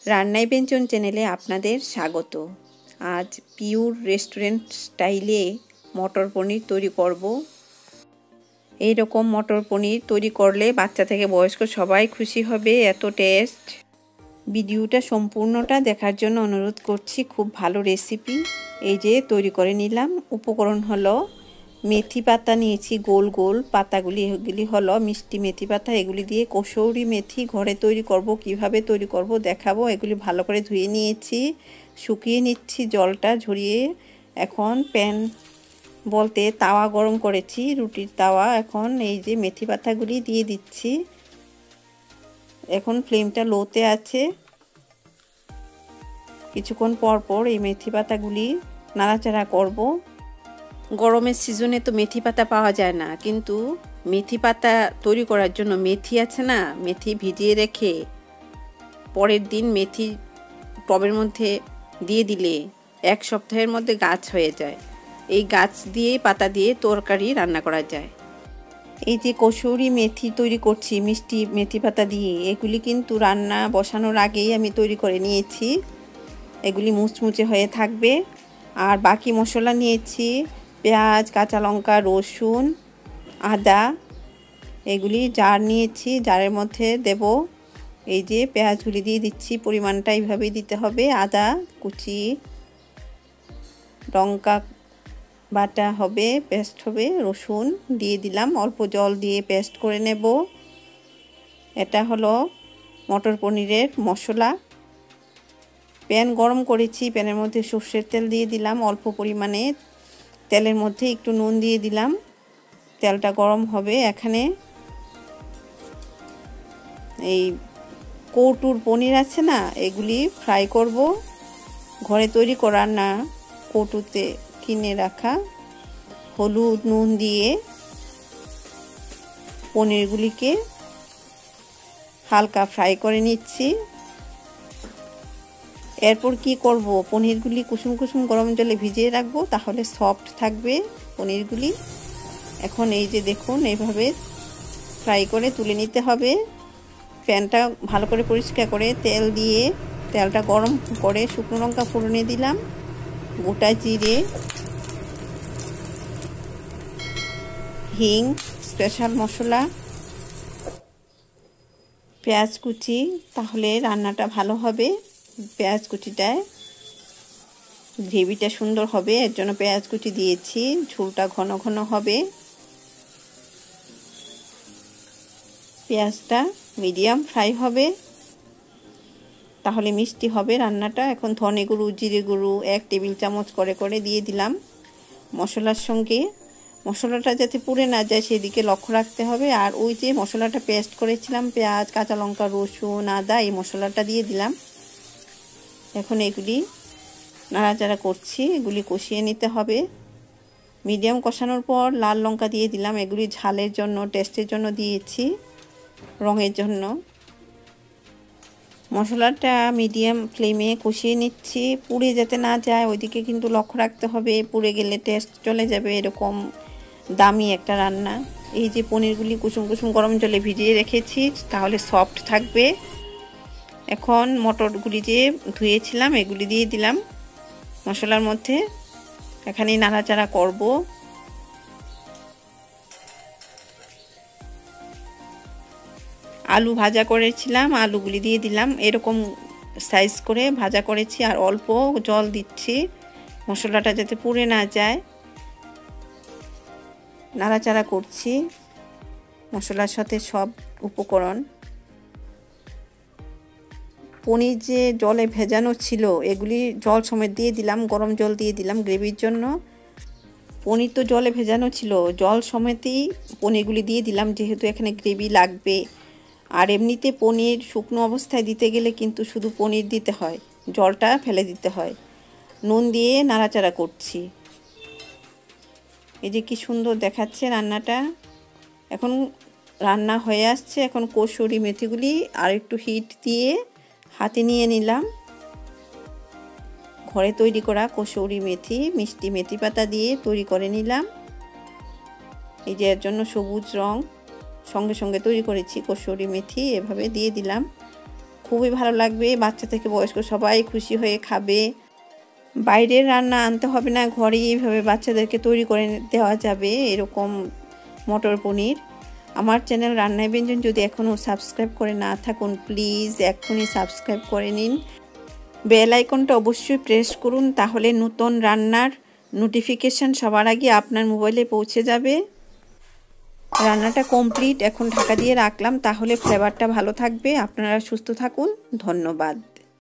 রান্নায় ব্যঞ্জন চ্যানেলে আপনাদের স্বাগত। আজ পিওর রেস্টুরেন্ট স্টাইলে মটর পনির তৈরি করব। এই রকম মটর পনির তৈরি করলে বাচ্চা থেকে বয়স্ক সবাই খুশি হবে, এত টেস্ট। ভিডিওটা সম্পূর্ণটা দেখার জন্য অনুরোধ করছি। খুব ভালো রেসিপি। এই যে তৈরি করে নিলাম। উপকরণ হলো মেথি পাতা নিয়েছি, গোল গোল পাতাগুলি, এগুলি হলো মিষ্টি মেথি পাতা। এগুলি দিয়ে কসৌরি মেথি ঘরে তৈরি করব। কিভাবে তৈরি করব দেখাবো। এগুলি ভালো করে ধুয়ে নিয়েছি, শুকিয়ে নিচ্ছি জলটা ঝরিয়ে। এখন প্যান বলতে তাওয়া গরম করেছি, রুটির তাওয়া। এখন এই যে মেথি পাতাগুলি দিয়ে দিচ্ছি। এখন ফ্লেমটা লোতে আছে। কিছুক্ষণ পর পর এই মেথি পাতাগুলি নাড়াচাড়া করব। গরমের সিজনে তো মেথি পাতা পাওয়া যায় না, কিন্তু মেথি পাতা তৈরি করার জন্য মেথি আছে না, মেথি ভিজিয়ে রেখে পরের দিন মেথি টবের মধ্যে দিয়ে দিলে 1 সপ্তাহের মধ্যে গাছ হয়ে যায়। এই গাছ দিয়ে পাতা দিয়ে তরকারি রান্না করা যায়। এই যে কসৌরি মেথি তৈরি করছি মিষ্টি মেথি পাতা দিয়ে, এগুলি কিন্তু রান্না বসানোর আগেই আমি তৈরি করে নিয়েছি। এগুলি মুচমুচে হয়ে থাকবে। আর বাকি মশলা নিয়েছি পেঁয়াজ, কাঁচা লঙ্কা, রসুন, আদা। এগুলি জার নিয়েছি, জারের মধ্যে দেব। এই যে পেঁয়াজগুলি দিয়ে দিচ্ছি, পরিমাণটা এইভাবেই দিতে হবে। আদা কুচি, লঙ্কা বাটা হবে, পেস্ট হবে, রসুন দিয়ে দিলাম। অল্প জল দিয়ে পেস্ট করে নেব। এটা হলো মটর পনিরের মশলা। প্যান গরম করেছি, প্যানের মধ্যে সর্ষের তেল দিয়ে দিলাম অল্প পরিমাণে। তেলের মধ্যে একটু নুন দিয়ে দিলাম। তেলটা গরম হবে। এখানে এই কৌটুর পনির আছে না, এগুলি ফ্রাই করব। ঘরে তৈরি করা না, কৌটুতে কিনে রাখা। হলুদ নুন দিয়ে পনিরগুলিকে হালকা ফ্রাই করে নিচ্ছি। এরপর কি করব, পনিরগুলি কুসুম কুসুম গরম জলে ভিজিয়ে রাখবো, তাহলে সফট থাকবে পনিরগুলি। এখন এই যে দেখুন, এইভাবে ফ্রাই করে তুলে নিতে হবে। প্যানটা ভালো করে পরিষ্কার করে তেল দিয়ে তেলটা গরম করে শুকনো লঙ্কা ফোড়নে দিলাম, গোটা জিরে, হিং, স্পেশাল মশলা, পেঁয়াজ কুচি। তাহলে রান্নাটা ভালো হবে। পেঁয়াজ কুচিটায় গ্রেভিটা সুন্দর হবে, এর জন্য পেঁয়াজ কুচি দিয়েছি। ঝোলটা ঘন ঘন হবে। পেঁয়াজটা মিডিয়াম ফ্রাই হবে, তাহলে মিষ্টি হবে রান্নাটা। এখন ধনে গুঁড়ো, জিরে গুঁড়ো 1 টেবিল চামচ করে করে দিয়ে দিলাম মশলার সঙ্গে। মশলাটা যাতে পুড়ে না যায় সেদিকে লক্ষ্য রাখতে হবে। আর ওই যে মশলাটা পেস্ট করেছিলাম, পেঁয়াজ, কাঁচা লঙ্কা, রসুন, আদা, এই মশলাটা দিয়ে দিলাম। এখন এগুলি নাড়াচাড়া করছি, এগুলি কষিয়ে নিতে হবে। মিডিয়াম কষানোর পর লাল লঙ্কা দিয়ে দিলাম। এগুলি ঝালের জন্য, টেস্টের জন্য দিয়েছি, রঙের জন্য। মশলাটা মিডিয়াম ফ্লেমে কষিয়ে নিচ্ছি, পুড়ে যাতে না যায় ওইদিকে কিন্তু লক্ষ্য রাখতে হবে। পুড়ে গেলে টেস্ট চলে যাবে। এরকম দামি একটা রান্না। এই যে পনিরগুলি কুসুম কুসুম গরম জলে ভিজিয়ে রেখেছি, তাহলে সফট থাকবে। এখন মটরগুলি যে ধুয়েছিলাম এগুলি দিয়ে দিলাম মশলার মধ্যে। এখানে নাড়াচাড়া করব। আলু ভাজা করেছিলাম, আলুগুলি দিয়ে দিলাম। এরকম সাইজ করে ভাজা করেছি। আর অল্প জল দিচ্ছি, মশলাটা যাতে পুড়ে না যায়। নাড়াচাড়া করছি মশলার সাথে সব উপকরণ। পনির যে জলে ভেজানো ছিল এগুলি জল সমেত দিয়ে দিলাম, গরম জল দিয়ে দিলাম গ্রেভির জন্য। পনির তো জলে ভেজানো ছিল, জল সমেতই পনিরগুলি দিয়ে দিলাম, যেহেতু এখানে গ্রেভি লাগবে। আর এমনিতে পনির শুকনো অবস্থায় দিতে গেলে কিন্তু শুধু পনির দিতে হয়, জলটা ফেলে দিতে হয়। নুন দিয়ে নাড়াচাড়া করছি। এই যে কি সুন্দর দেখাচ্ছে রান্নাটা। এখন রান্না হয়ে আসছে। এখন কসুরি মেথিগুলি আর একটু হিট দিয়ে হাতে নিয়ে নিলাম। ঘরে তৈরি করা কসুরি মেথি, মিষ্টি মেথি পাতা দিয়ে তৈরি করে নিলাম। এই যে এর জন্য সবুজ রং সঙ্গে সঙ্গে তৈরি করেছি কসুরি মেথি, এভাবে দিয়ে দিলাম। খুবই ভালো লাগবে, বাচ্চা থেকে বয়স্ক সবাই খুশি হয়ে খাবে। বাইরের রান্না আনতে হবে না, ঘরেই এইভাবে বাচ্চাদেরকে তৈরি করে দেওয়া যাবে এরকম মটর পনির। আমার চ্যানেল রান্নায় ব্যঞ্জন যদি এখনও সাবস্ক্রাইব করে না থাকুন প্লিজ এক্ষুনি সাবস্ক্রাইব করে নিন। বেল আইকনটা অবশ্যই প্রেস করুন, তাহলে নতুন রান্নার নোটিফিকেশান সবার আগে আপনার মোবাইলে পৌঁছে যাবে। রান্নাটা কমপ্লিট, এখন ঢাকা দিয়ে রাখলাম, তাহলে ফ্লেভারটা ভালো থাকবে। আপনারা সুস্থ থাকুন, ধন্যবাদ।